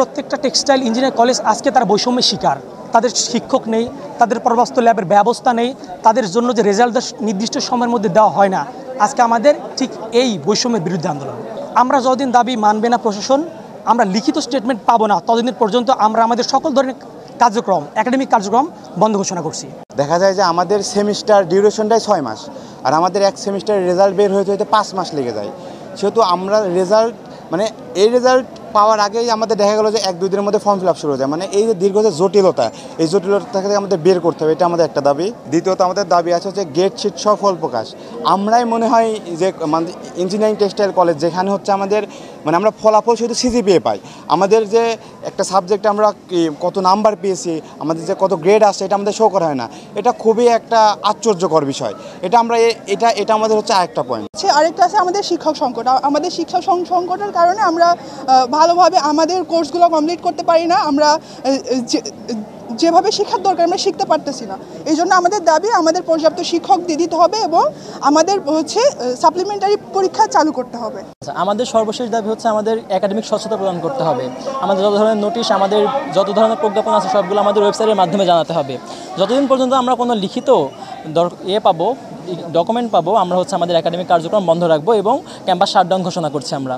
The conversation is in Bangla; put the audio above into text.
প্রত্যেকটা টেক্সটাইল ইঞ্জিনিয়ারিং কলেজ আজকে তারা বৈষম্যের শিকার। তাদের শিক্ষক নেই, তাদের পরবর্তী ল্যাবের ব্যবস্থা নেই, তাদের জন্য যে রেজাল্ট নির্দিষ্ট সময়ের মধ্যে দেওয়া হয় না। আজকে আমাদের ঠিক এই বৈষম্যের বিরুদ্ধে আন্দোলন। আমরা যতদিন দাবি মানবে না প্রশাসন, আমরা লিখিত স্টেটমেন্ট পাবো না, ততদিন পর্যন্ত আমরা আমাদের সকল ধরনের কার্যক্রম, একাডেমিক কার্যক্রম বন্ধ ঘোষণা করছি। দেখা যায় যে আমাদের সেমিস্টার ডিউরেশনটাই 6 মাস, আর আমাদের এক সেমিস্টারের রেজাল্ট বের হতে হতে 5 মাস লেগে যায়। সেহেতু আমরা রেজাল্ট এই রেজাল্ট পাওয়ার আগেই আমাদের দেখা গেলো যে 1-2 দিনের মধ্যে ফর্ম ফিল আপ শুরু হয়ে যায়। এই যে দীর্ঘ যে জটিলতা, এই জটিলতা থেকে আমাদের বের করতে হবে, এটা আমাদের একটা দাবি। দ্বিতীয়ত আমাদের দাবি আছে হচ্ছে গেট শিট সহ ফল প্রকাশ। আমরাই মনে হয় যে ইঞ্জিনিয়ারিং টেক্সটাইল কলেজ, যেখানে হচ্ছে আমাদের আমরা ফলাফল শুধু সিজিপিএ পাই, আমাদের যে একটা সাবজেক্টে আমরা কত নাম্বার পেয়েছি, আমাদের যে কত গ্রেড আসছে, এটা আমাদের শো করা হয় না। এটা খুবই একটা আশ্চর্যকর বিষয়। এটা আমাদের হচ্ছে আরেকটা পয়েন্ট। আরেকটা আছে আমাদের শিক্ষক সংকট। আমাদের শিক্ষক সংকটের কারণে আমরা ভালোভাবে আমাদের কোর্সগুলো কমপ্লিট করতে পারি না। আমরা যেভাবে শেখার দরকার আমরা শিখতে পারতেছি না। এই জন্য আমাদের দাবি আমাদের পর্যাপ্ত শিক্ষক দিতে হবে এবং আমাদের সাপ্লিমেন্টারি পরীক্ষা চালু করতে হবে। আমাদের সর্বশেষ দাবি হচ্ছে আমাদের একাডেমিক স্বচ্ছতা প্রদান করতে হবে। আমাদের যত ধরনের নোটিশ, আমাদের যত ধরনের প্রজ্ঞাপন আছে সবগুলো আমাদের ওয়েবসাইটের মাধ্যমে জানাতে হবে। যতদিন পর্যন্ত আমরা কোনো লিখিত ডকুমেন্ট পাবো, আমরা হচ্ছে আমাদের একাডেমিক কার্যক্রম বন্ধ রাখবো এবং ক্যাম্পাস শাটডাউন ঘোষণা করছি আমরা।